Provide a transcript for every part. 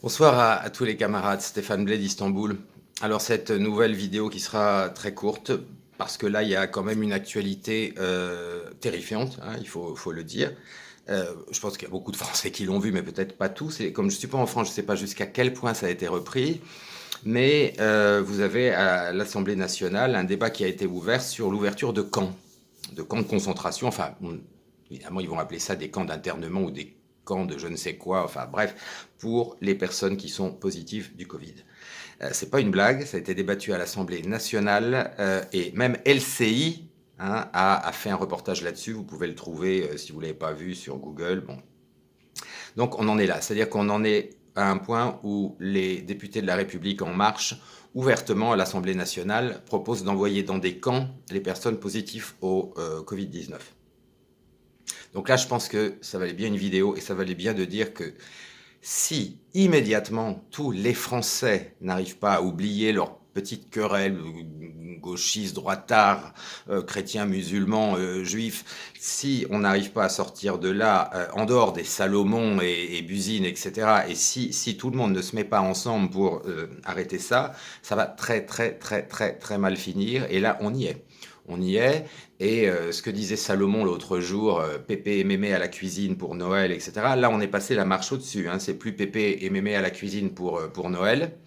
Bonsoir à tous les camarades, Stéphane Blay d'Istanbul. Alors cette nouvelle vidéo qui sera très courte, parce que là il y a quand même une actualité terrifiante, hein, il faut le dire. Je pense qu'il y a beaucoup de Français qui l'ont vu, mais peut-être pas tous. Et comme je ne suis pas en France, je ne sais pas jusqu'à quel point ça a été repris. Mais vous avez à l'Assemblée nationale un débat qui a été ouvert sur l'ouverture de camps de concentration. Enfin, évidemment, ils vont appeler ça des camps d'internement ou des camps de je ne sais quoi. Enfin, bref, pour les personnes qui sont positives du Covid. C'est pas une blague, ça a été débattu à l'Assemblée nationale et même LCI a fait un reportage là-dessus. Vous pouvez le trouver si vous l'avez pas vu sur Google. Bon. Donc on en est là, c'est-à-dire qu'on en est à un point où les députés de la République En Marche, ouvertement à l'Assemblée nationale, proposent d'envoyer dans des camps les personnes positives au Covid-19. Donc là, je pense que ça valait bien une vidéo et ça valait bien de dire que si immédiatement tous les Français n'arrivent pas à oublier leur petite querelle gauchistes, droitards, chrétiens, musulmans, juifs, si on n'arrive pas à sortir de là, en dehors des Salomon et Buzine, etc., et si tout le monde ne se met pas ensemble pour arrêter ça, ça va très très mal finir, et là on y est. On y est, et ce que disait Salomon l'autre jour, Pépé et Mémé à la cuisine pour Noël, etc. Là, on est passé la marche au-dessus. Hein. C'est plus Pépé et Mémé à la cuisine pour Noël.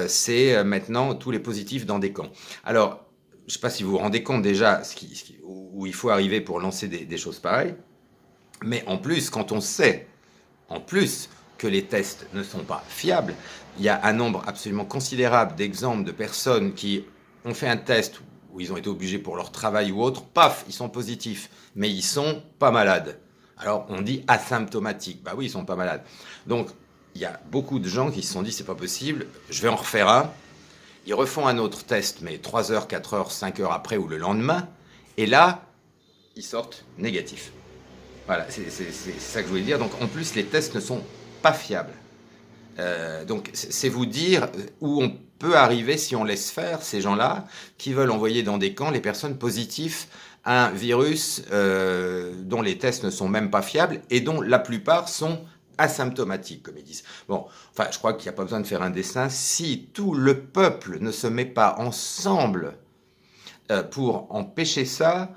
C'est maintenant tous les positifs dans des camps. Alors, je ne sais pas si vous vous rendez compte déjà où il faut arriver pour lancer des choses pareilles. Mais en plus, quand on sait, en plus, que les tests ne sont pas fiables, il y a un nombre absolument considérable d'exemples de personnes qui ont fait un test où ils ont été obligés pour leur travail ou autre, paf, ils sont positifs, mais ils sont pas malades. Alors on dit asymptomatiques, bah oui, ils sont pas malades. Donc il y a beaucoup de gens qui se sont dit c'est pas possible, je vais en refaire un. Ils refont un autre test, mais 3 heures, 4 heures, 5 heures après ou le lendemain, et là, ils sortent négatifs. Voilà, c'est ça que je voulais dire. Donc en plus, les tests ne sont pas fiables. Donc c'est vous dire où on peut arriver si on laisse faire ces gens-là qui veulent envoyer dans des camps les personnes positives à un virus dont les tests ne sont même pas fiables et dont la plupart sont asymptomatiques, comme ils disent. Bon, enfin, je crois qu'il n'y a pas besoin de faire un dessin. Si tout le peuple ne se met pas ensemble pour empêcher ça,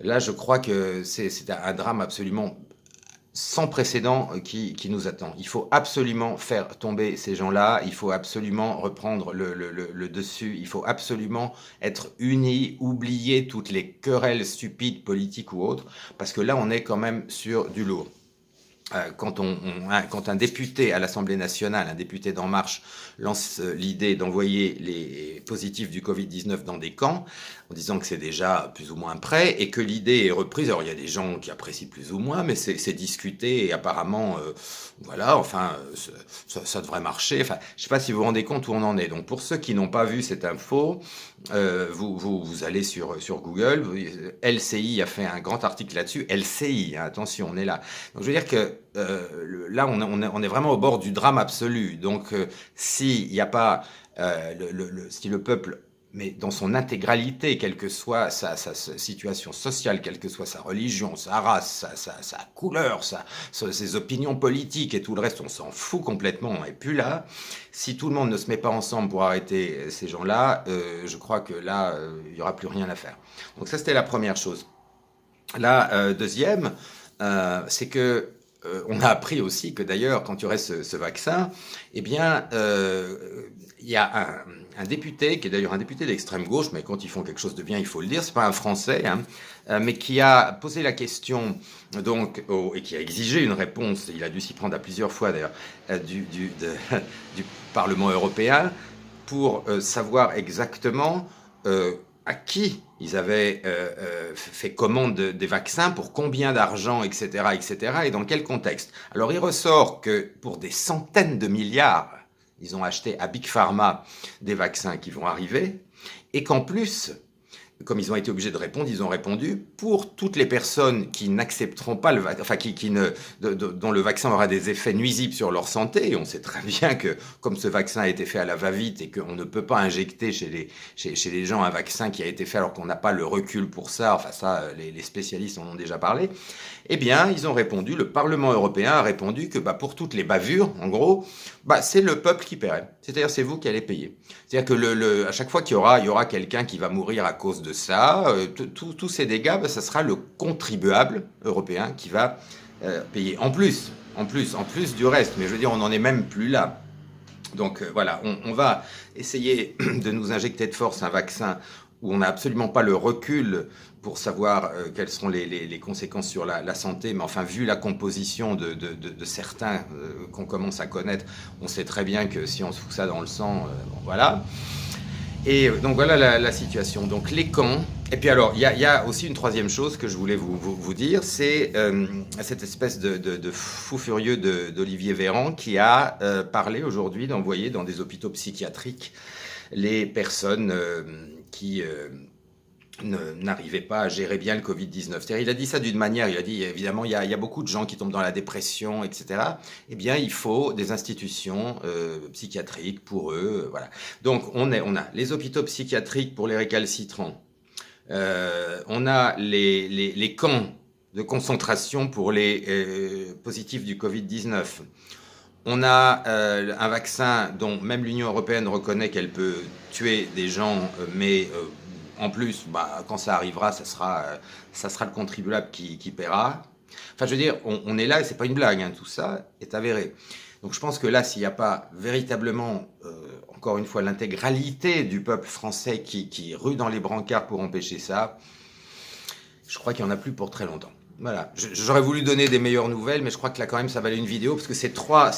là, je crois que c'est un drame absolument sans précédent qui nous attend. Il faut absolument faire tomber ces gens-là, il faut absolument reprendre le dessus, il faut absolument être unis, oublier toutes les querelles stupides, politiques ou autres, parce que là, on est quand même sur du lourd. Quand un député à l'Assemblée nationale, un député d'En Marche, lance l'idée d'envoyer les positifs du Covid-19 dans des camps, en disant que c'est déjà plus ou moins prêt, et que l'idée est reprise. Alors il y a des gens qui apprécient plus ou moins, mais c'est discuté, et apparemment, voilà, enfin, ça devrait marcher. Enfin, je ne sais pas si vous vous rendez compte où on en est. Donc pour ceux qui n'ont pas vu cette info, vous allez sur Google, LCI a fait un grand article là-dessus, LCI, hein, attention, on est là. Donc je veux dire que là, on est vraiment au bord du drame absolu. Donc s'il n'y a pas, si le peuple, mais dans son intégralité, quelle que soit sa situation sociale, quelle que soit sa religion, sa race, sa couleur, ses opinions politiques et tout le reste, on s'en fout complètement, on n'est plus là. Si tout le monde ne se met pas ensemble pour arrêter ces gens-là, je crois que là, il n'y aura plus rien à faire. Donc ça, c'était la première chose. La deuxième, c'est que on a appris aussi que d'ailleurs, quand il y aurait ce vaccin, eh bien, il y a un député, qui est d'ailleurs un député d'extrême gauche, mais quand ils font quelque chose de bien, il faut le dire, c'est pas un Français, hein, mais qui a posé la question, donc, et qui a exigé une réponse, il a dû s'y prendre à plusieurs fois d'ailleurs, du Parlement européen, pour savoir exactement à qui ils avaient fait commande des vaccins, pour combien d'argent, etc., etc., et dans quel contexte. Alors il ressort que pour des centaines de milliards, ils ont acheté à Big Pharma des vaccins qui vont arriver, et qu'en plus, comme ils ont été obligés de répondre, ils ont répondu pour toutes les personnes qui n'accepteront pas le vaccin, enfin dont le vaccin aura des effets nuisibles sur leur santé. Et on sait très bien que comme ce vaccin a été fait à la va-vite et qu'on ne peut pas injecter chez les gens un vaccin qui a été fait alors qu'on n'a pas le recul pour ça, enfin ça, les spécialistes en ont déjà parlé. Eh bien, ils ont répondu, le Parlement européen a répondu que pour toutes les bavures, en gros, c'est le peuple qui paierait. C'est-à-dire, c'est vous qui allez payer. C'est-à-dire que à chaque fois qu'il y aura quelqu'un qui va mourir à cause de ça, tous ces dégâts, ça sera le contribuable européen qui va payer. En plus du reste. Mais je veux dire, on n'en est même plus là. Donc voilà, on va essayer de nous injecter de force un vaccin où on n'a absolument pas le recul pour savoir quelles seront les conséquences sur la santé. Mais enfin, vu la composition de certains qu'on commence à connaître, on sait très bien que si on se fout ça dans le sang, voilà. Et donc voilà la situation. Donc les camps. Et puis alors, il y a aussi une troisième chose que je voulais vous dire, c'est cette espèce de fou furieux d'Olivier Véran qui a parlé aujourd'hui d'envoyer dans des hôpitaux psychiatriques les personnes qui n'arrivaient pas à gérer bien le Covid-19. C'est-à-dire, il a dit ça d'une manière, il a dit évidemment il y a beaucoup de gens qui tombent dans la dépression, etc. Eh bien, il faut des institutions psychiatriques pour eux, voilà. Donc, on a les hôpitaux psychiatriques pour les récalcitrants, on a les camps de concentration pour les positifs du Covid-19. On a un vaccin dont même l'Union européenne reconnaît qu'elle peut tuer des gens, mais en plus, quand ça arrivera, ça sera le contribuable qui paiera. Enfin, je veux dire, on est là et c'est pas une blague, hein, tout ça est avéré. Donc je pense que là, s'il n'y a pas véritablement, encore une fois, l'intégralité du peuple français qui rue dans les brancards pour empêcher ça, je crois qu'il n'y en a plus pour très longtemps. Voilà, j'aurais voulu donner des meilleures nouvelles, mais je crois que là quand même ça valait une vidéo, parce que ces trois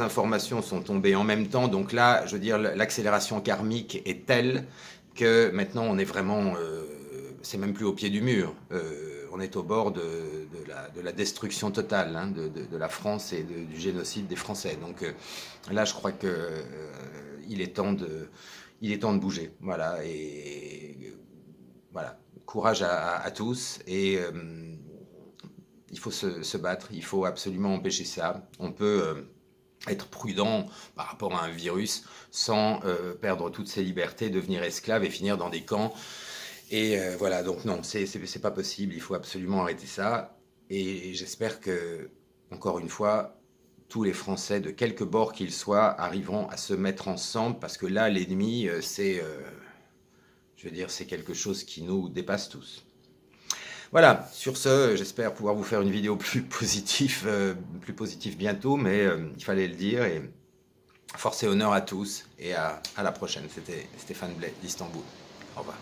informations sont tombées en même temps, donc là, je veux dire, l'accélération karmique est telle que maintenant on est vraiment, c'est même plus au pied du mur, on est au bord de la destruction totale, hein, de la France et du génocide des Français. Donc là, je crois que il est temps de bouger, voilà, et voilà. Courage à tous et il faut se battre, il faut absolument empêcher ça. On peut être prudent par rapport à un virus sans perdre toutes ses libertés, devenir esclave et finir dans des camps. Et voilà, donc non, c'est pas possible, il faut absolument arrêter ça. Et j'espère que, encore une fois, tous les Français, de quelque bord qu'ils soient, arriveront à se mettre ensemble, parce que là, l'ennemi, je veux dire, c'est quelque chose qui nous dépasse tous. Voilà, sur ce, j'espère pouvoir vous faire une vidéo plus positive bientôt, mais il fallait le dire, et force et honneur à tous, et à la prochaine. C'était Stéphane Blais d'Istanbul. Au revoir.